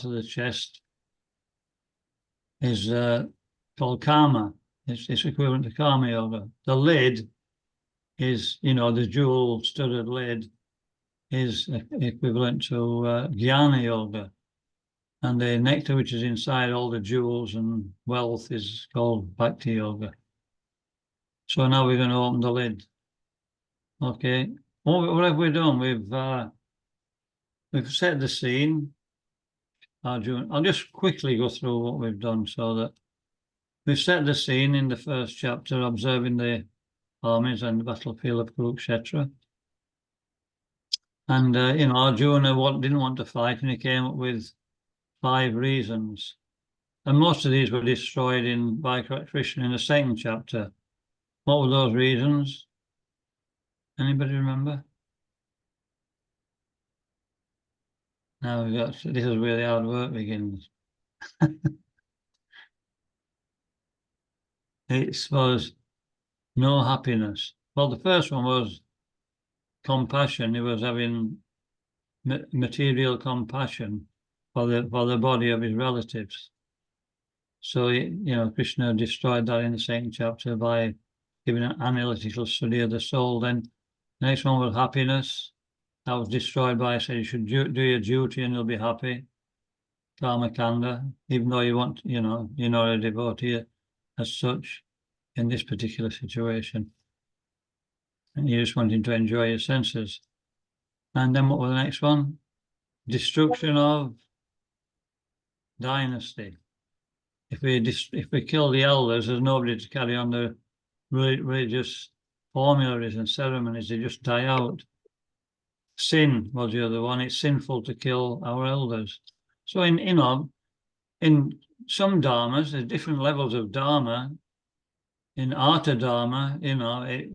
of the chest is called karma. It's equivalent to karma yoga. The lid is, the jewel-studded lid is equivalent to jnana yoga. And the nectar which is inside all the jewels and wealth is called bhakti yoga. So now we're going to open the lid. Okay. What have we done? We've set the scene. I'll just quickly go through what we've done so that we've set the scene in the first chapter, observing the armies and the battlefield of Kurukshetra. And, Arjuna didn't want to fight, and he came up with 5 reasons. And most of these were destroyed by Krishna in the second chapter. What were those reasons? Anybody remember? Now this is where the hard work begins. It was no happiness. Well, the first one was compassion. He was having material compassion for the body of his relatives. So, Krishna destroyed that in the second chapter by giving an analytical study of the soul. Then the next one was happiness. That was destroyed by, I said, you should do your duty and you'll be happy. Karma kanda, even though you're not a devotee as such in this particular situation. And you're just wanting to enjoy your senses. And then what was the next one? Destruction of dynasty. If we kill the elders, there's nobody to carry on the religious formularies and ceremonies. They just die out. Sin was the other one. It's sinful to kill our elders. So in some dharmas, there's different levels of dharma. In Artha Dharma, you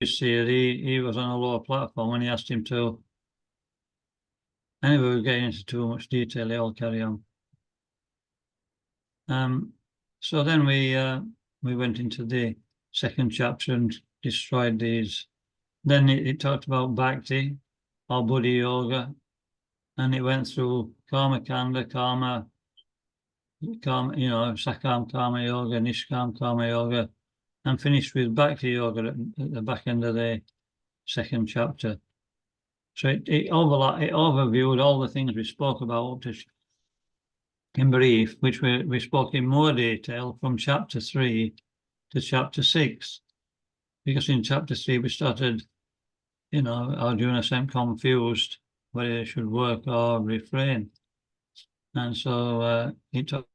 see it, he was on a lower platform when he asked him to. Anyway, we're getting into too much detail. I'll carry on. So then we went into the second chapter and destroyed these. Then it talked about bhakti or buddhi yoga, and it went through karma kanda, karma, sakam karma yoga, nishkam karma yoga, and finished with bhakti yoga at the back end of the second chapter. So it overviewed all the things we spoke about in brief, which we spoke in more detail from chapter 3 to chapter 6. Because in chapter 3 we started, Arjuna seemed confused whether they should work or refrain. And so he took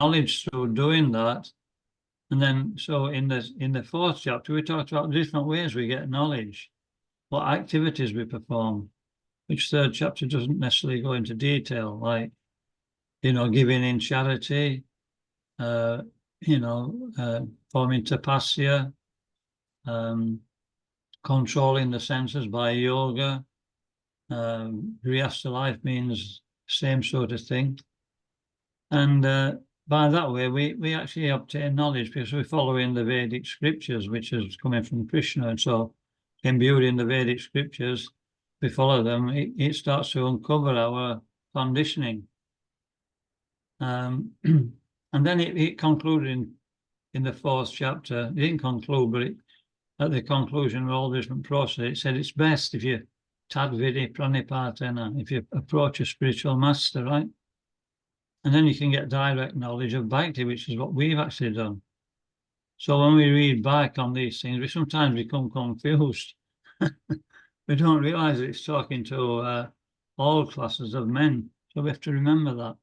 knowledge through doing that. And then, so in the fourth chapter, we talked about different ways we get knowledge, what activities we perform, which third chapter doesn't necessarily go into detail, like, giving in charity, forming tapasya, controlling the senses by yoga. Grihastha life means same sort of thing. And by that way, we actually obtain knowledge because we're following the Vedic scriptures, which is coming from Krishna. And so, imbued in the Vedic scriptures, we follow them. It starts to uncover our conditioning. And then it concluded in the fourth chapter. It didn't conclude, but at the conclusion of all different process, it said it's best if you tadvidi pranipatena, if you approach a spiritual master, right? And then you can get direct knowledge of bhakti, which is what we've actually done. So when we read back on these things, we sometimes become confused. We don't realize that it's talking to all classes of men. So we have to remember that.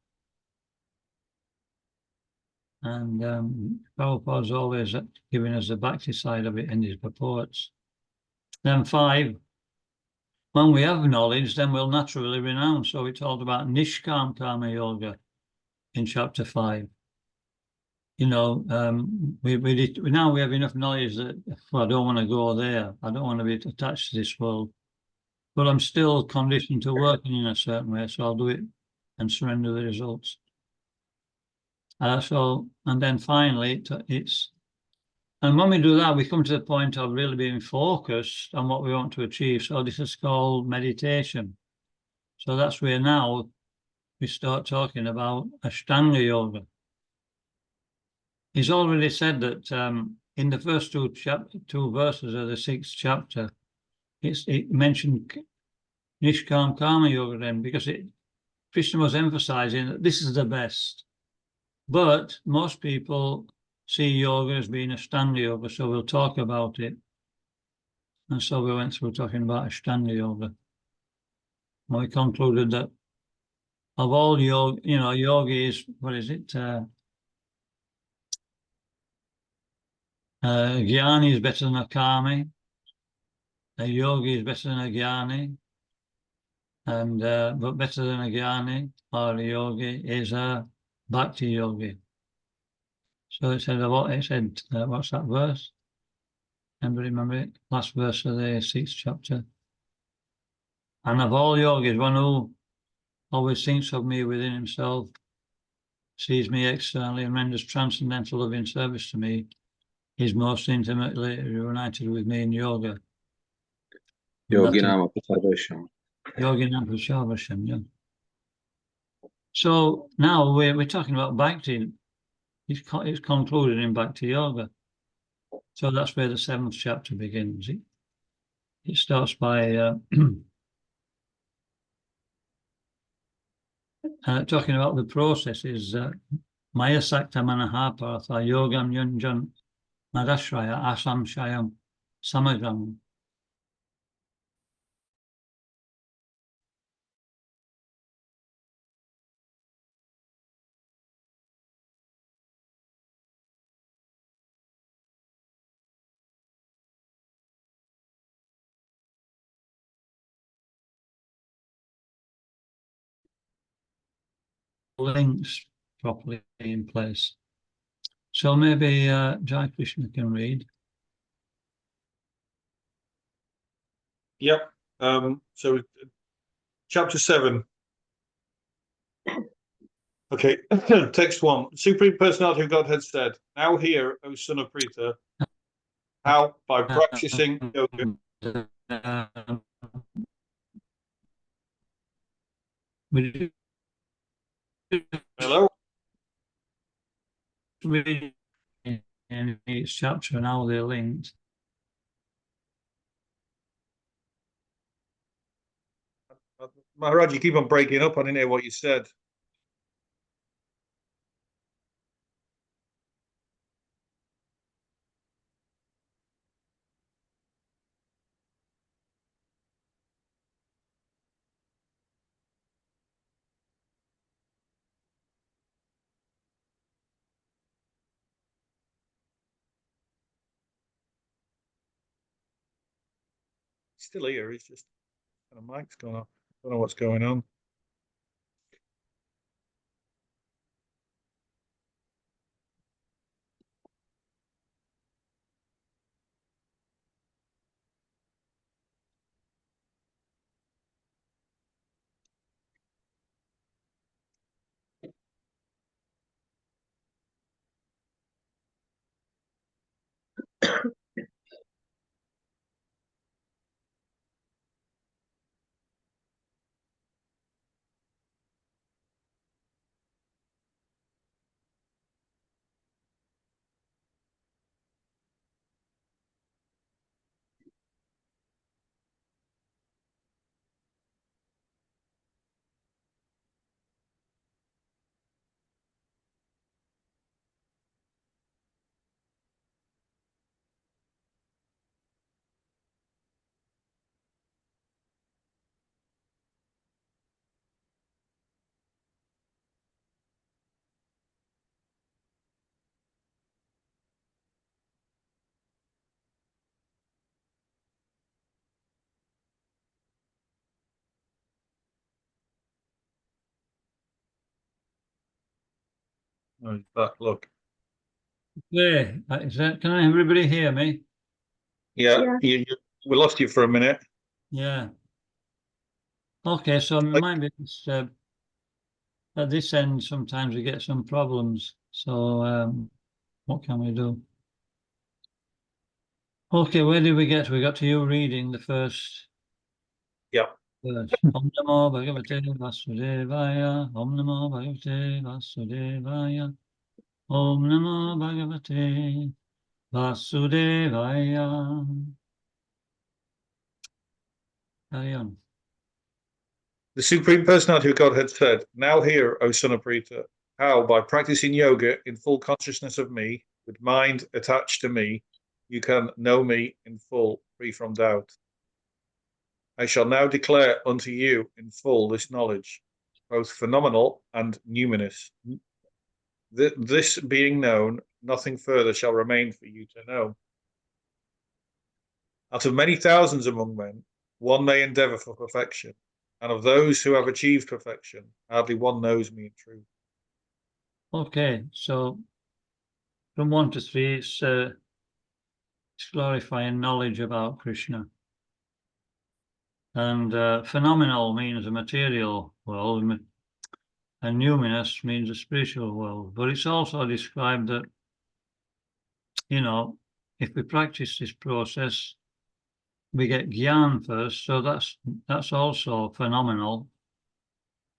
And Prabhupada's always giving us the bhakti side of it in his purports. Then 5, when we have knowledge, then we'll naturally renounce. So we talked about Nishkam Karma Yoga in chapter 5. Now we have enough knowledge that I don't want to go there. I don't want to be attached to this world. But I'm still conditioned to working in a certain way, so I'll do it and surrender the results. And then finally, and when we do that, we come to the point of really being focused on what we want to achieve. So this is called meditation. So that's where now we start talking about Ashtanga Yoga. He's already said that in the first two verses of the 6th chapter, it mentioned Nishkam Karma Yoga then, because Krishna was emphasizing that this is the best. But most people see yoga as being Ashtanga Yoga, so we'll talk about it. And so we went through talking about Ashtanga Yoga. And we concluded that of all yoga, yoga is, what is it? Jnani is better than a karmi. A yogi is better than a jnani. And but better than a jnani or a yogi is a bhakti yogi. So it said, what's that verse? Anybody remember it? Last verse of the 6th chapter. And of all yogis, one who always thinks of me within himself, sees me externally, and renders transcendental loving service to me, is most intimately united with me in yoga. Yoginam Apacharvesham. Yoginam Apacharvesham, yeah. So now we're talking about Bhakti. It's concluded in Bhakti Yoga. So that's where the 7th chapter begins. It starts by talking about the processes. Maya Sakta Manahapartha Yogam Yunjan Madashraya Asam Shayam Samagram. Links properly in place. So maybe Jai Krishna can read. Yep. So chapter 7. Okay. Text 1. Supreme Personality of Godhead said, "Now hear, O son of Pritha, how by practicing yoga." Hello? In each chapter and how they're linked. Maharaj, you keep on breaking up. I didn't hear what you said. He's still here. He's just kind of mic's gone off. I don't know what's going on. Oh, he's back, look. Yeah, can everybody hear me? Yeah, we lost you for a minute. Yeah. Okay, so it might be this, at this end, sometimes we get some problems. So what can we do? Okay, where did we get to? We got to you reading the first Yeah. verse. Om Namo Bhagavate Vasudevaya. Om Namo Bhagavate Vasudevaya. Om Namo Bhagavate Vasudevaya. Carry on. The Supreme Personality of Godhead said, "Now hear, O son of Prita, how by practicing yoga in full consciousness of me, with mind attached to me, you can know me in full, free from doubt. I shall now declare unto you in full this knowledge, both phenomenal and numinous. This being known, nothing further shall remain for you to know. Out of many thousands among men, one may endeavor for perfection, and of those who have achieved perfection, hardly one knows me in truth." Okay, so from 1 to 3, it's glorifying knowledge about Krishna. And phenomenal means a material world, and numinous means a spiritual world. But it's also described that, you know, if we practice this process, we get gyan first, so that's also phenomenal.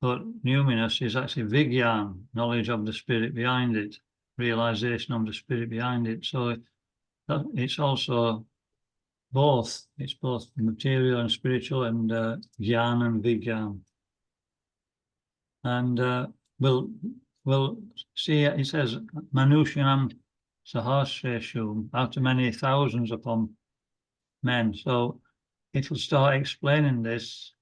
But numinous is actually vigyan, knowledge of the spirit behind it, realization of the spirit behind it. So it's also both. It's both material and spiritual, and gyan and vigyan. And we'll see. It says Manushanam Sahasreshu, after many thousands upon men. So it will start explaining this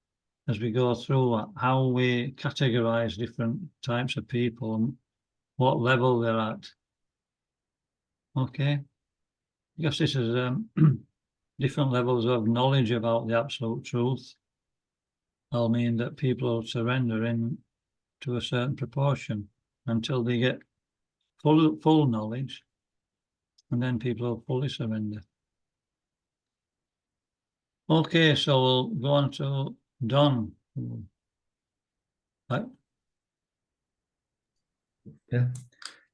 as we go through, how we categorize different types of people and what level they're at. Okay, because this is different levels of knowledge about the absolute truth. I'll mean that people surrender in to a certain proportion until they get full knowledge, and then people will fully surrender. Okay, so we'll go on to Don. Right. Yeah.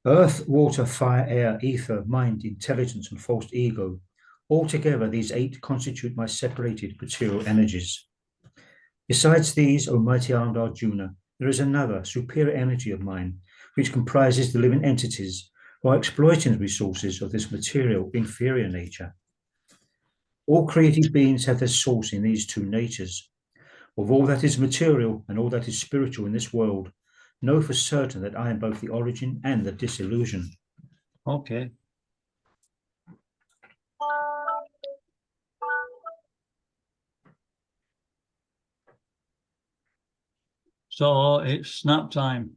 Earth, water, fire, air, ether, mind, intelligence, and false ego. Altogether, these 8 constitute my separated material energies. Besides these, O mighty armed Arjuna, there is another, superior energy of mine, which comprises the living entities, while exploiting the resources of this material, inferior nature. All created beings have their source in these 2 natures. Of all that is material and all that is spiritual in this world, know for certain that I am both the origin and the disillusion. Okay. So it's snap time.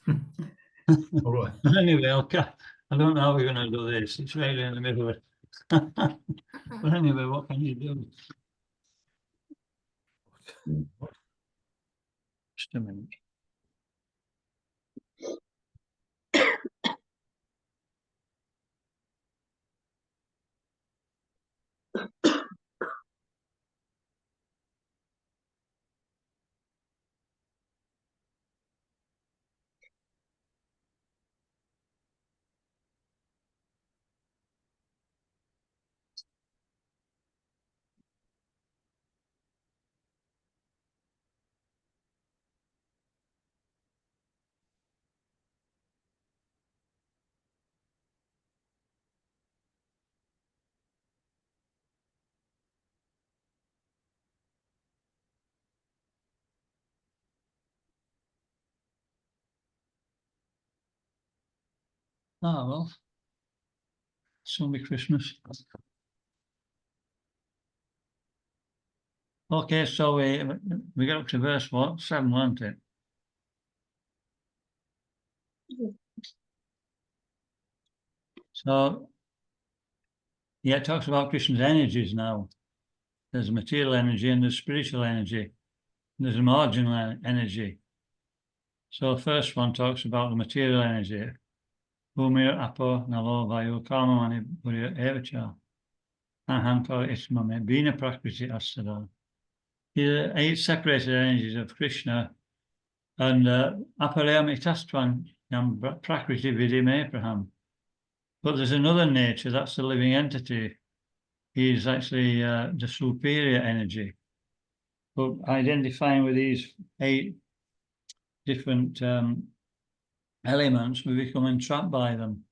All right. Anyway, I don't know how we're going to do this. It's right in the middle of it. But anyway, what can you do? Just a minute. Ah, well, soon be Christmas. Okay, so we got up to verse what? 7, weren't it? So, yeah, it talks about Krishna's energies now. There's material energy and there's spiritual energy. There's a marginal energy. So the first one talks about the material energy. Bhumir apo nalo vayu karmamani burya evacha. Ahankara ismame bina prakriti asada. The 8 separated energies of Krishna and aparayam itastvan yam prakriti vidim abraham. But there's another nature, that's the living entity. He's actually the superior energy. But identifying with these 8 different elements, we become entrapped by them.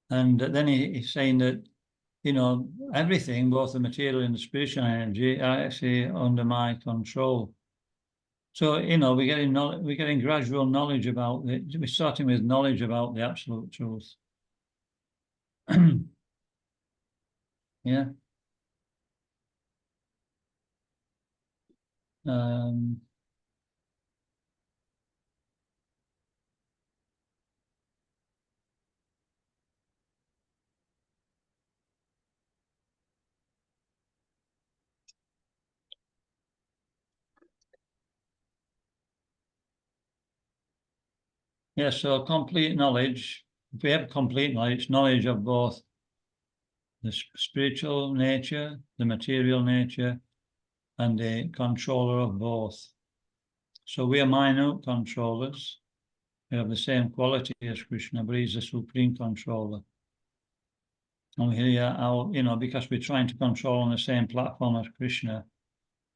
And then he's saying that, you know, everything, both the material and the spiritual energy, are actually under my control. So, you know, we're getting gradual knowledge about it. We're starting with knowledge about the absolute truth. Yeah. Yeah, so complete knowledge, if we have complete knowledge, knowledge of both the spiritual nature, the material nature, and the controller of both. So we are minute controllers. We have the same quality as Krishna, but he's the supreme controller. And here, you know, because we're trying to control on the same platform as Krishna,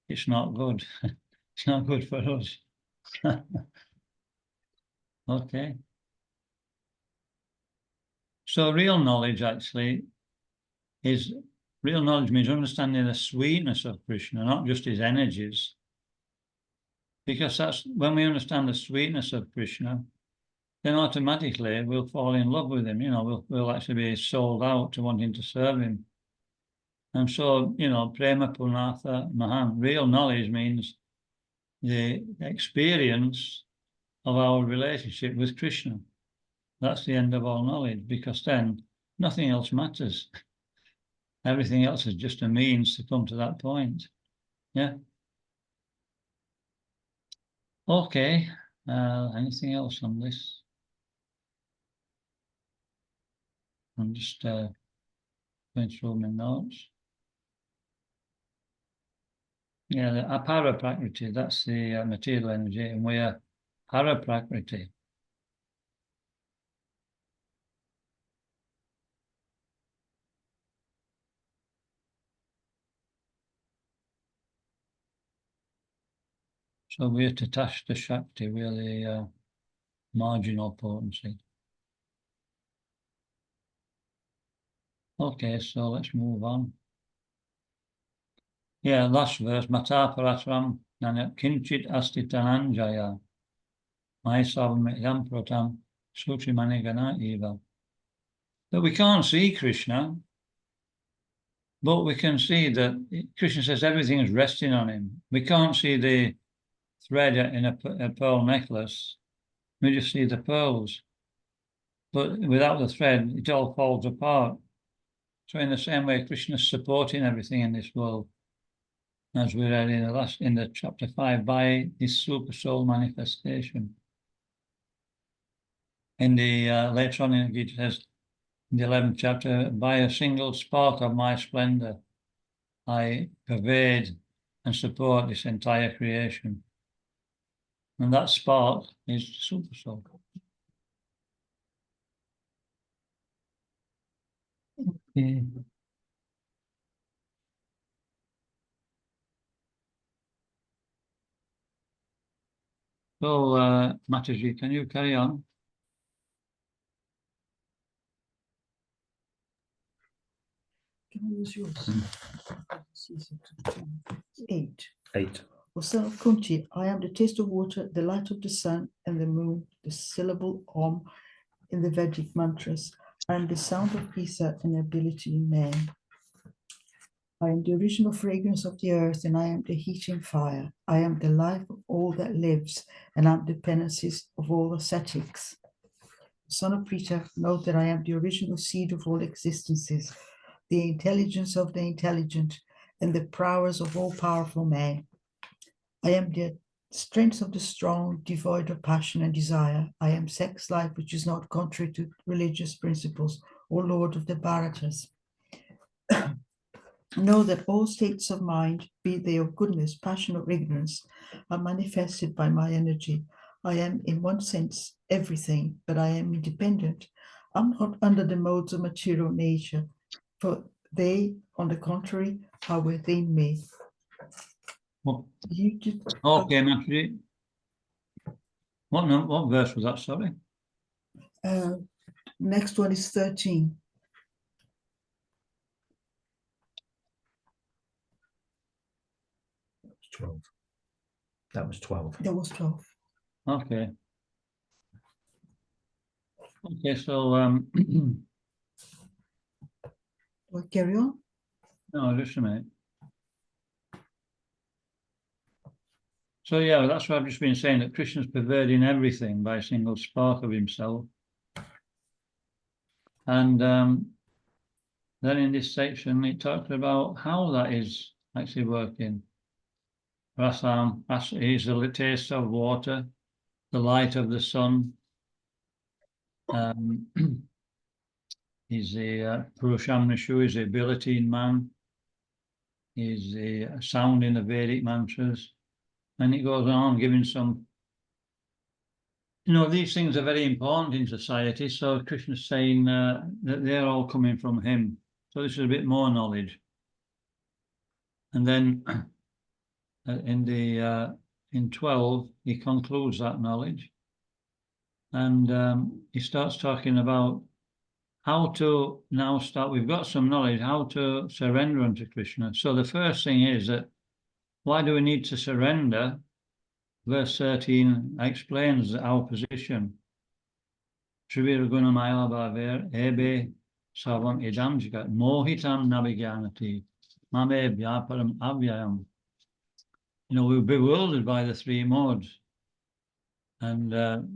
it's not good. It's not good for us. Okay. So real knowledge actually is, real knowledge means understanding the sweetness of Krishna, not just his energies. Because that's when we understand the sweetness of Krishna, then automatically we'll fall in love with him. You know, we'll actually be sold out to wanting to serve him. And so, you know, prema punatha mahan, real knowledge means the experience of our relationship with Krishna. That's the end of all knowledge, because then nothing else matters. Everything else is just a means to come to that point. Yeah. Okay. Anything else on this? I'm just going through my notes. Yeah, the apara prakriti, that's the material energy, and we are para prakriti. So we are tatashta shakti, we are the marginal potency. Okay, so let's move on. Yeah, last verse, mata paratram nanak kinchit asti tananjaya maisavam yam pratam sutri manigana eva. That we can't see Krishna, but we can see that Krishna says everything is resting on him. We can't see the thread in a pearl necklace. We just see the pearls. But without the thread, it all falls apart. So in the same way, Krishna is supporting everything in this world, as we read in the chapter 5, by his super soul manifestation. In the later on in the Gita, it says in the 11th chapter, by a single spark of my splendor, I pervade and support this entire creation. And that spark is super soul. Okay. So, Mataji, can you carry on? Can I use yours? 8. 8. O son of Kunti, I am the taste of water, the light of the sun and the moon, the syllable Om in the Vedic mantras. I am the sound of Isa and ability in man. I am the original fragrance of the earth, and I am the heating fire. I am the life of all that lives, and I am the penances of all ascetics. Son of Prita, note that I am the original seed of all existences, the intelligence of the intelligent, and the prowess of all powerful men. I am the strength of the strong, devoid of passion and desire. I am sex life, which is not contrary to religious principles, O Lord of the Bharatas. Know that all states of mind, be they of goodness, passion, or ignorance, are manifested by my energy. I am, in one sense, everything, but I am independent. I'm not under the modes of material nature, for they, on the contrary, are within me. What, You did, okay, Matthew. What verse was that, sorry? next one is 13. It's 12. That was 12. That was 12. Okay. Okay, so Well, carry on. no, just a minute. So yeah, that's what I've just been saying, that Krishna's pervading everything by a single spark of himself. And then in this section, it talks about how that is actually working. Rasam is the taste of water, the light of the sun. Is the Purushamnashu, is the ability in man, is the sound in the Vedic mantras. And it goes on giving some, these things are very important in society. So Krishna's saying that they're all coming from him. So this is a bit more knowledge. And then in 12, he concludes that knowledge. And he starts talking about how to now start. We've got some knowledge, how to surrender unto Krishna. So the first thing is that, why do we need to surrender? Verse 13 explains our position. Trivira gunamaya bhaver ebe sarvam idam jagat mohitam nabhigyanati mame vyaparam avyayam. We're bewildered by the three modes. And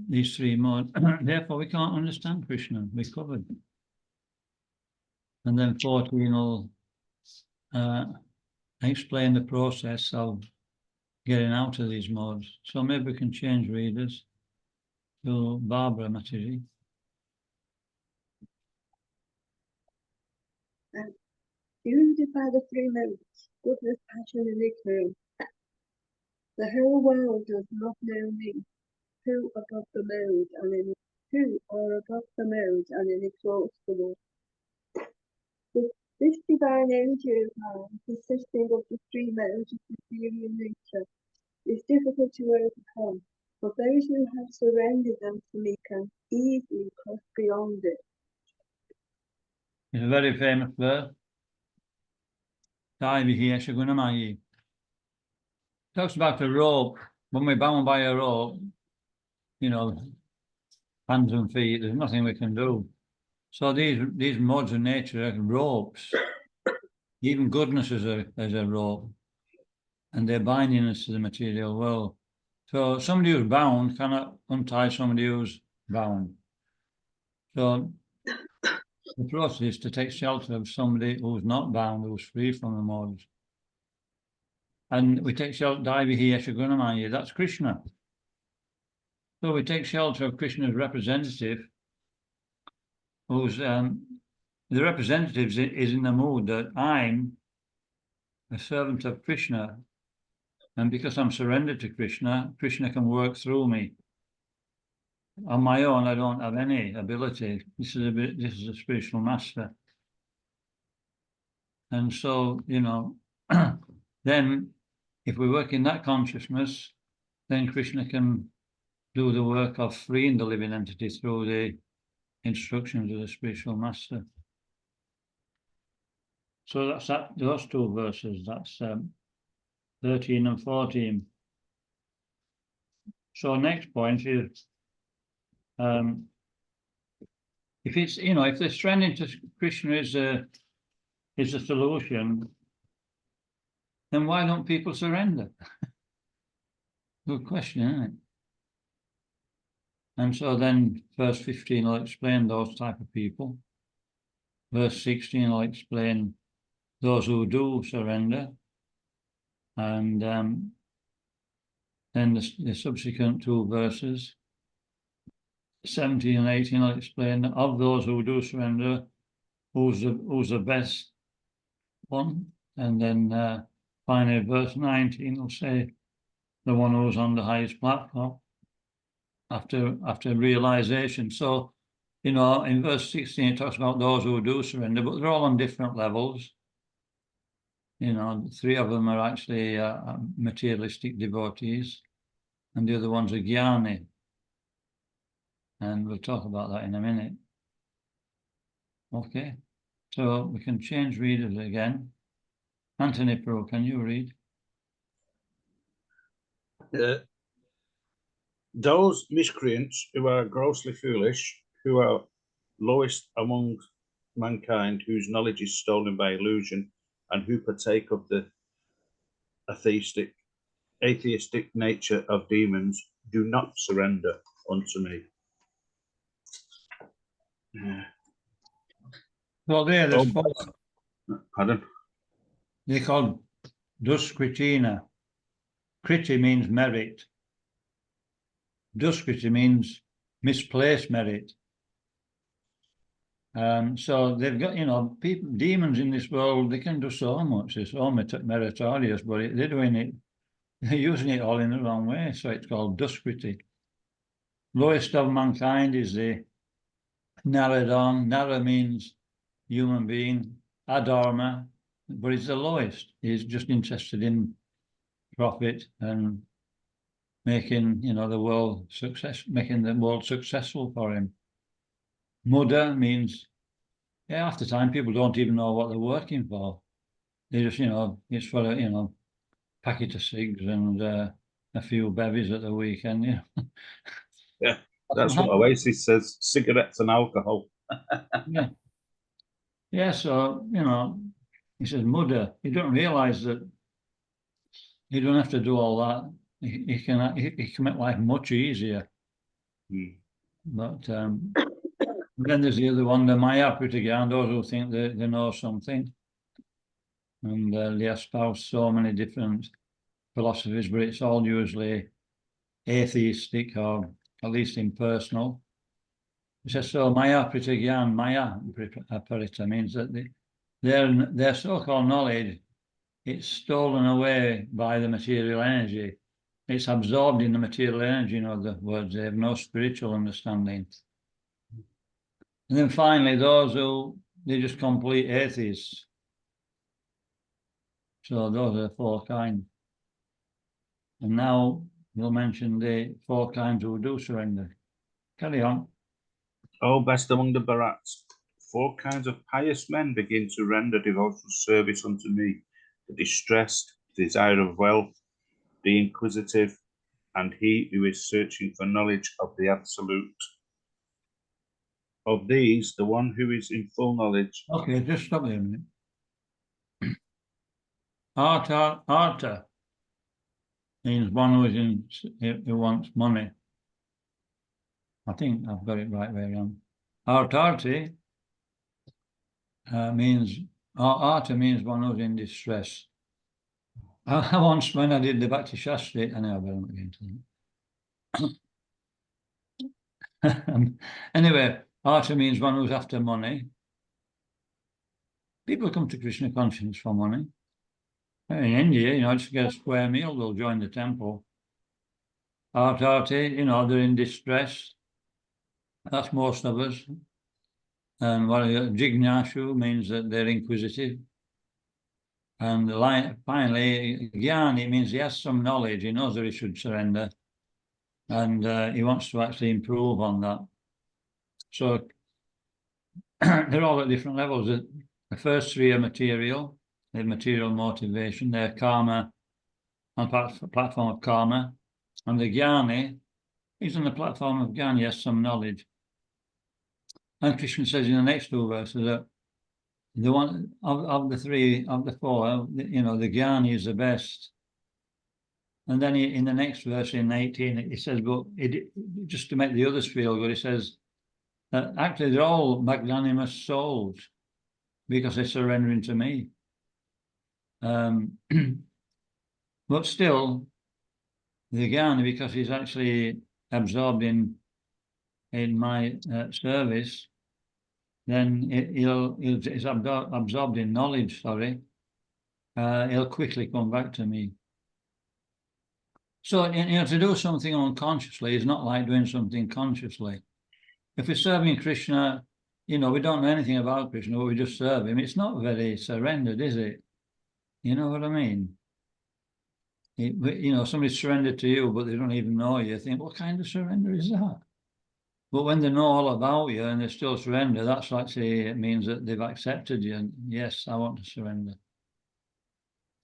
these three modes, therefore we can't understand Krishna. We covered. And then 14 will explain the process of getting out of these modes. So maybe we can change readers to Barbara Matiji. Bewildered by the three modes, goodness, passion, and ignorance. The whole world does not know me, who above the mode and who are above the mode and inexhaustible. This divine energy of mind, consisting of the three modes of material nature, is difficult to overcome, but those who have surrendered unto me can easily cross beyond it. It's a very famous verse. Talks about a rope. When we're bound by a rope, hands and feet, there's nothing we can do. So these modes of nature are ropes. Even goodness is a rope. And they're binding us to the material world. So somebody who's bound cannot untie somebody who's bound. So the process is to take shelter of somebody who's not bound, who's free from the modes. And we take shelter, that's Krishna. So we take shelter of Krishna's representative, who's the representative is in the mood that I'm a servant of Krishna. And because I'm surrendered to Krishna, Krishna can work through me. On my own, I don't have any ability. This is a spiritual master. And so, then if we work in that consciousness, then Krishna can do the work of freeing the living entity through the instructions of the spiritual master. So that's those two verses. That's 13 and 14. So next point is, if it's, if the surrendering to Krishna is a solution, then why don't people surrender? Good question, isn't it? And so then verse 15 will explain those type of people. Verse 16 will explain those who do surrender. And then then the subsequent two verses, 17 and 18, I'll explain that of those who do surrender, who's the best one. And then finally, verse 19 will say the one who's on the highest platform after realization. So, you know, in verse 16, it talks about those who do surrender, but they're all on different levels. You know, 3 of them are actually materialistic devotees, and the other one's a jnani. And we'll talk about that in a minute. Okay, so we can change readers again. Anthony Pro, can you read? Those miscreants who are grossly foolish, who are lowest among mankind, whose knowledge is stolen by illusion, and who partake of the atheistic nature of demons, do not surrender unto me. Well, there's Pardon? they're called Duskritina. Kriti means merit. Duskriti means misplaced merit. So they've got, you know, people, demons in this world, they can do so much. It's all meritorious, but they're doing it, they're using it all in the wrong way. So it's called Duskriti. Lowest of mankind is the Naradon. Nara means human being. Adharma, but it's the lowest. He's just interested in profit and making, you know, the world successful for him. Mudha means, yeah, half the time people don't even know what they're working for. They just, you know, it's for a, you know, packet of cigs and a few bevies at the weekend. You know. Yeah, that's what Oasis says: cigarettes and alcohol. Yeah. Yeah, so, you know, he says Mudha. You don't realise that you don't have to do all that. He can make life much easier. But then there's the other one, the Maya Pritagyan, those who think they know something. And they espouse so many different philosophies, but it's all usually atheistic or at least impersonal. It says, so Maya Pritagyan, Maya Parita means that their so-called knowledge, it's stolen away by the material energy. It's absorbed in the material energy, in other words, they have no spiritual understanding. And then finally, those who, they're just complete atheists. So those are the 4 kinds. And now we'll mention the 4 kinds who do surrender. Carry on. Oh, best among the Bharats, 4 kinds of pious men begin to render devotional service unto me: the distressed, desire of wealth, the inquisitive, and he who is searching for knowledge of the absolute. Of these, the one who is in full knowledge. Okay, just stop there a minute. Arta means one who wants money. I think I've got it right way around. Artarti means Arta means one who's in distress. I once, when I did the Bhakti Shastri, I know I better not get into that. Anyway, Arta means one who's after money. People come to Krishna consciousness for money. In India, you know, just get a square meal, they'll join the temple. Artati, you know, they're in distress. That's most of us. And Jignashu means that they're inquisitive. And finally, Jnani means he has some knowledge. He knows that he should surrender. And he wants to actually improve on that. So they're all at different levels. The first 3 are material. They're material motivation. They're karma, on the platform of karma. And the Jnani, he's on the platform of Jnana, he has some knowledge. And Krishna says in the next 2 verses that the one of the 3, of the 4, you know, the Jnani is the best. And then in the next verse, in 18, he says, but just to make the others feel good, he says that actually they're all magnanimous souls because they're surrendering to me. But still, the Gyan, because he's actually absorbed in my service, then he's absorbed in knowledge, sorry, he'll quickly come back to me. So, to do something unconsciously is not like doing something consciously. If we're serving Krishna, we don't know anything about Krishna, but we just serve him, it's not very surrendered, is it? You know what I mean? Somebody's surrendered to you, but they don't even know you. Think, what kind of surrender is that? But when they know all about you and they still surrender, that's actually, it means that they've accepted you. And yes, I want to surrender.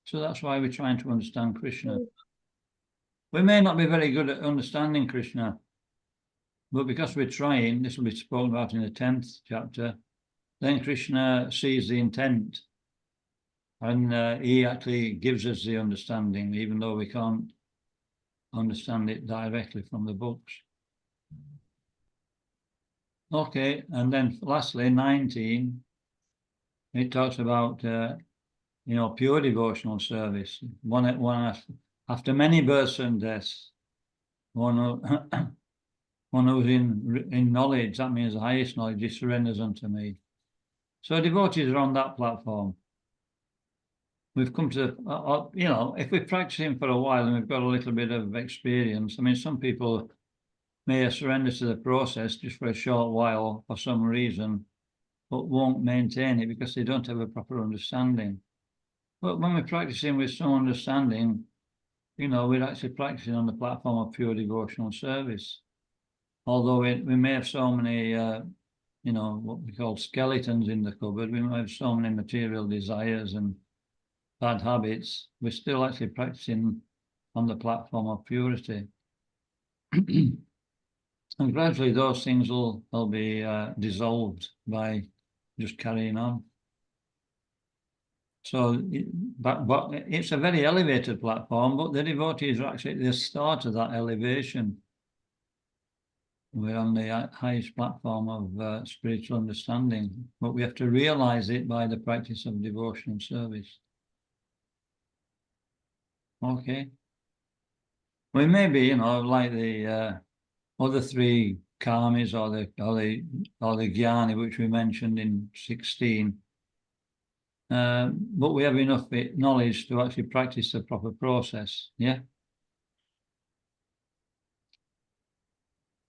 So that's why we're trying to understand Krishna. We may not be very good at understanding Krishna, but because we're trying, this will be spoken about in the 10th chapter, then Krishna sees the intent. And he actually gives us the understanding, even though we can't understand it directly from the books. Okay, and then lastly, 19, it talks about, pure devotional service. One after many births and deaths, one who's in knowledge, that means the highest knowledge, he surrenders unto me. So devotees are on that platform. We've come to, if we're practicing for a while and we've got a little bit of experience, I mean, some people may surrender to the process just for a short while for some reason, but won't maintain it because they don't have a proper understanding. But when we're practicing with some understanding, we're actually practicing on the platform of pure devotional service. Although we may have so many, what we call skeletons in the cupboard, we may have so many material desires and bad habits, we're still actually practicing on the platform of purity. And gradually those things will be dissolved by just carrying on. So, but it's a very elevated platform, but the devotees are actually at the start of that elevation. We're on the highest platform of spiritual understanding, but we have to realize it by the practice of devotion and service. Okay. We may be, like the other three karmis or the jnani, which we mentioned in 16. But we have enough knowledge to actually practice the proper process. Yeah.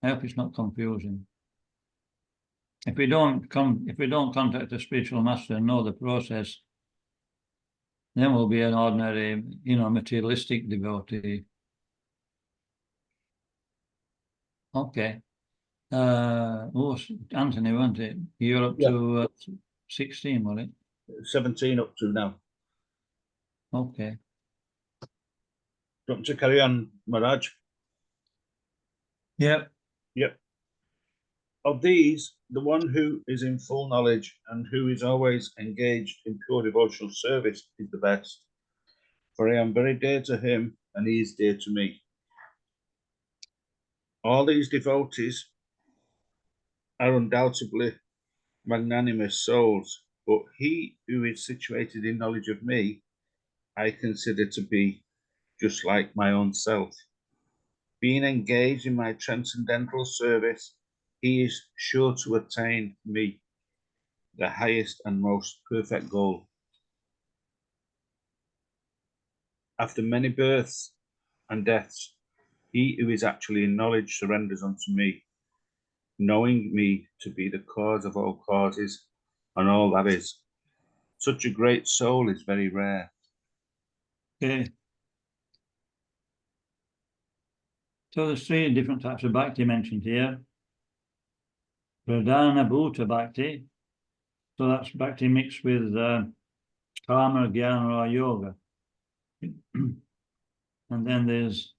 I hope it's not confusing. If we don't contact a spiritual master and know the process, then we'll be an ordinary, materialistic devotee. Okay. Anthony, wasn't it? You're up to 16, wasn't it? 17 up to now. Okay. Do you want to carry on, Maharaj? Yep. Yep. Of these, the one who is in full knowledge and who is always engaged in pure devotional service is the best. For I am very dear to him, and he is dear to me. All these devotees are undoubtedly magnanimous souls, but he who is situated in knowledge of me, I consider to be just like my own self. Being engaged in my transcendental service, he is sure to attain me, the highest and most perfect goal. After many births and deaths, he who is actually in knowledge surrenders unto me, knowing me to be the cause of all causes and all that is. Such a great soul is very rare. Okay. So there's 3 different types of bhakti mentioned here. Pradhana Bhuta Bhakti. So that's bhakti mixed with karma, jnana, or yoga. And then there's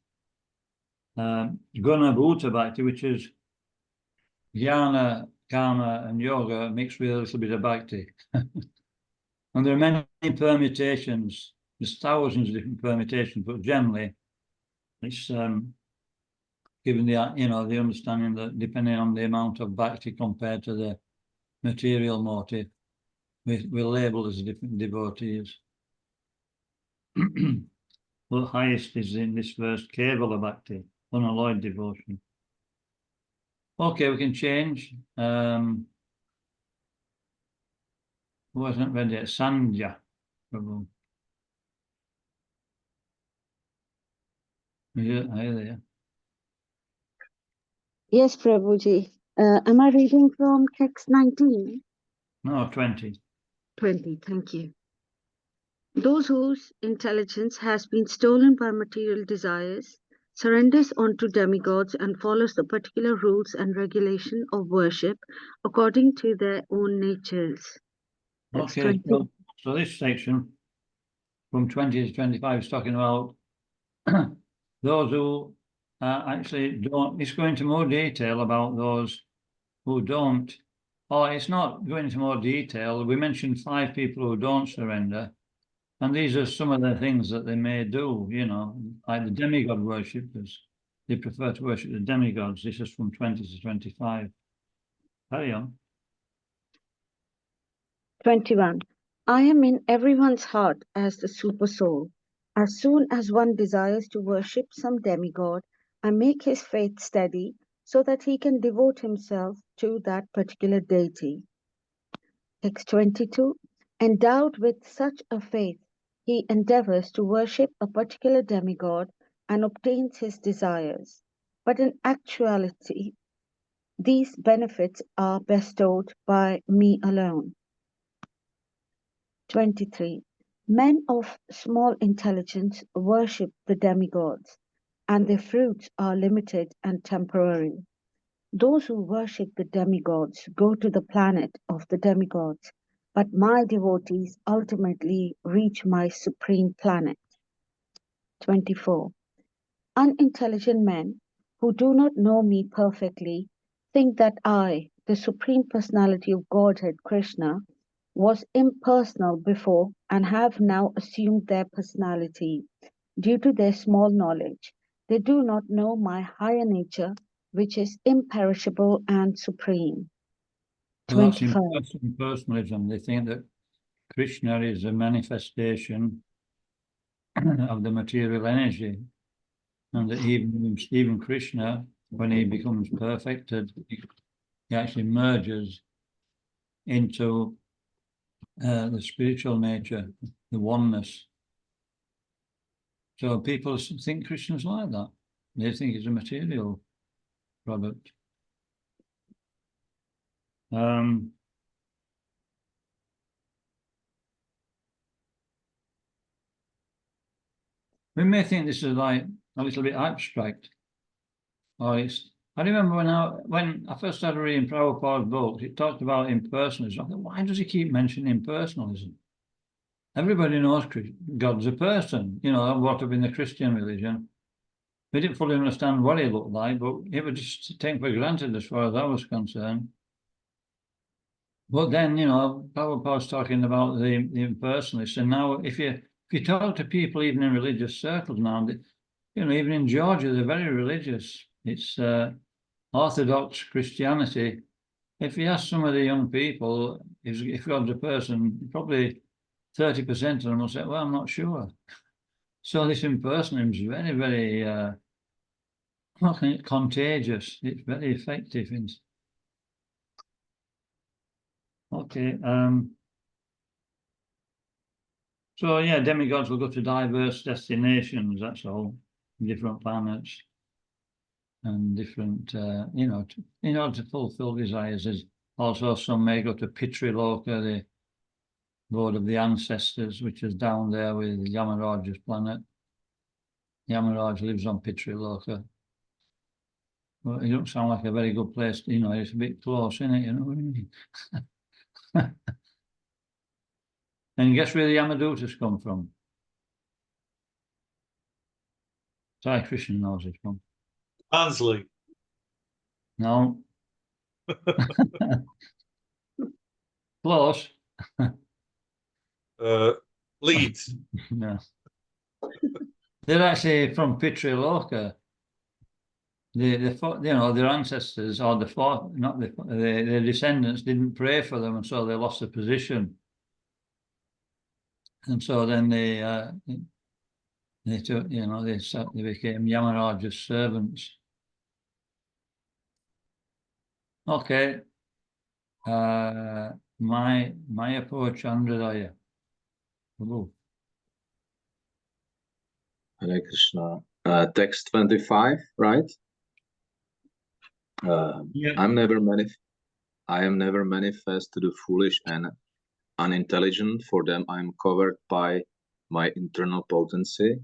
Guna Bhuta Bhakti, which is jnana, karma, and yoga mixed with a little bit of bhakti. And there are many permutations. There's thousands of different permutations, but generally it's given the the understanding that depending on the amount of bhakti compared to the material motive, we're labeled as different devotees. the highest is in this verse, Kevala Bhakti, unalloyed devotion. Okay, we can change. Who hasn't read it? Sandhya. Prabhu. Yeah, are you there? Yes, Prabhuji. Am I reading from text 19? No, 20. 20, thank you. Those whose intelligence has been stolen by material desires surrenders onto demigods and follows the particular rules and regulation of worship according to their own natures. That's Okay, 20. so this section from 20 to 25 is talking about those who actually don't. It's going into more detail about those who don't. Oh, it's not going into more detail. We mentioned 5 people who don't surrender. And these are some of the things that they may do, you know, like the demigod worshippers. They prefer to worship the demigods. This is from 20 to 25. Carry on. 21. I am in everyone's heart as the super soul. As soon as one desires to worship some demigod, I make his faith steady so that he can devote himself to that particular deity. Text 22. Endowed with such a faith, he endeavors to worship a particular demigod and obtains his desires. But in actuality, these benefits are bestowed by me alone. 23. Men of small intelligence worship the demigods, and their fruits are limited and temporary. Those who worship the demigods go to the planet of the demigods, but my devotees ultimately reach my supreme planet. 24. Unintelligent men who do not know me perfectly think that I, the Supreme Personality of Godhead Krishna, was impersonal before and have now assumed their personality. Due to their small knowledge, they do not know my higher nature, which is imperishable and supreme. So that's 25. impersonalism. They think that Krishna is a manifestation of the material energy, and that even Krishna, when he becomes perfected, he actually merges into the spiritual nature, the oneness. So people think Krishna's like that. They think he's a material product. We may think this is like a little bit abstract, or it's. I remember when I first started reading Prabhupada's books, it talked about impersonalism. I thought, why does he keep mentioning impersonalism? Everybody knows God's a person, you know, brought up in the Christian religion. We didn't fully understand what he looked like, but it was just taken for granted as far as I was concerned. But then, you know, Prabhupada's talking about the impersonalists, and now if you talk to people even in religious circles now, you know, even in Georgia, they're very religious. It's Orthodox Christianity. If you ask some of the young people, if God's a person, probably 30% of them will say, well, I'm not sure. So this impersonalism is very, very contagious. It's very effective. Okay. So yeah, demigods will go to diverse destinations, that's all, different planets and different, you know, in order to fulfill desires. There's also some may go to Pitriloka, the Lord of the Ancestors, which is down there with Yamaraja's planet. Yamaraj lives on Pitriloka. Well, it don't sound like a very good place, you know, it's a bit close, isn't it? You know what I mean? And guess where the Yamadutas come from? Sai Krishna knows this one. Barnsley. No. Close. Leeds. No. They're actually from Pitriloka. You know, their ancestors or their descendants didn't pray for them, and so they lost their position. And so then they They took, they became Yamaraja's servants. Okay. My approach under there. Hare Krishna. Text 25, right? Yeah. I am never manifest to the foolish and unintelligent. For them I am covered by my internal potency,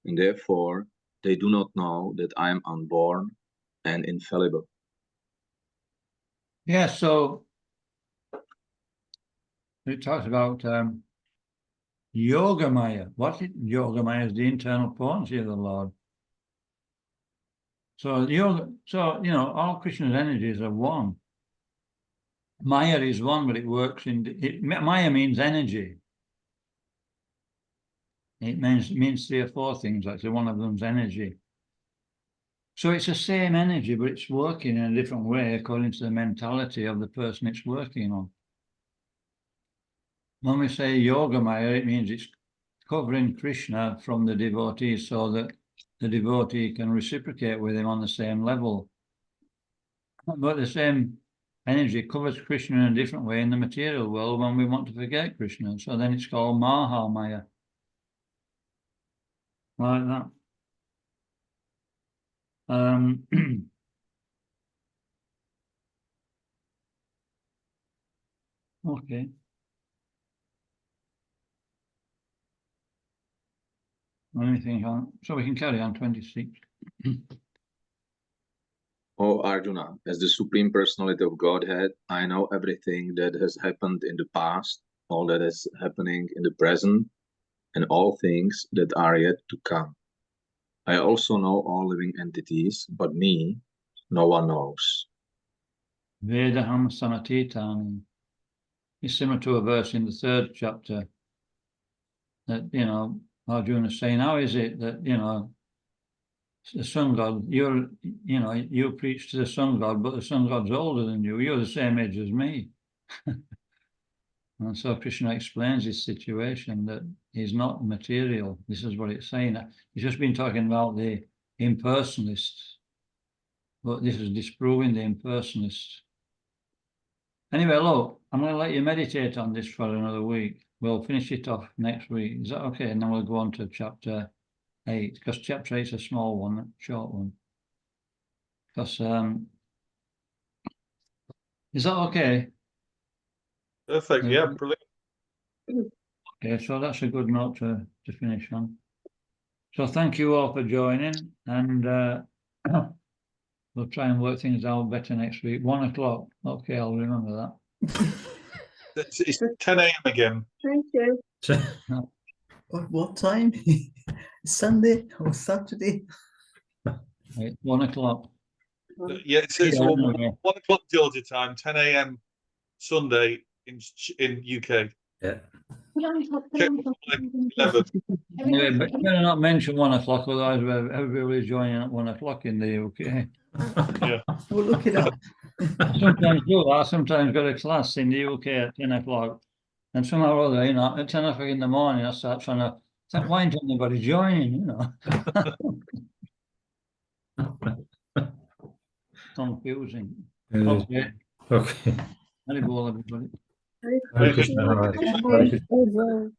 and therefore they do not know that I am unborn and infallible. Yeah, so it talks about Yoga Maya. What is Yoga Maya? Is the internal potency of the Lord. So all Krishna's energies are one. Maya is one, but it works Maya means energy. It means 3 or 4 things. Actually, one of them's energy. So it's the same energy, but it's working in a different way according to the mentality of the person it's working on. When we say Yoga Maya, it means it's covering Krishna from the devotee so that the devotee can reciprocate with him on the same level. But the same energy covers Krishna in a different way in the material world when we want to forget Krishna. So then it's called Maha Maya. Like that. Okay. Anything on? So we can carry on 26. O Arjuna, as the Supreme Personality of Godhead, I know everything that has happened in the past, all that is happening in the present, and all things that are yet to come. I also know all living entities, but me, no one knows. Vedaham Sanatitani. It's similar to a verse in the 3rd chapter that, Arjuna is saying, how is it that, the sun god, you preach to the sun god, but the sun god's older than you. You're the same age as me. And so Krishna explains his situation that he's not material. This is what it's saying. He's just been talking about the impersonalists, but this is disproving the impersonalists. Anyway, look, I'm going to let you meditate on this for another week. We'll finish it off next week. Is that okay? And then we'll go on to chapter 8, because chapter 8 is a small one, short one. Because is that okay? Perfect. Yeah, brilliant. Okay, so that's a good note to finish on. So thank you all for joining, and we'll try and work things out better next week. 1 o'clock. Okay, I'll remember that. It's 10 a.m. again. Thank you. What time? Sunday or Saturday? Right, 1 o'clock. Yeah, it's Yeah, 1 o'clock Georgia time, 10 a.m. Sunday in UK. Yeah. Check 11. Anyway, but you better not mention 1 o'clock, otherwise everybody's joining at 1 o'clock in the UK. Yeah. We'll look it up. Sometimes do. I sometimes got a class in the UK at 10 o'clock, and somehow or other, at 10 o'clock in the morning, I start trying to think, why isn't anybody joining? Confusing. Okay. Okay. Very well, everybody. Hare Krishna. Hare Krishna.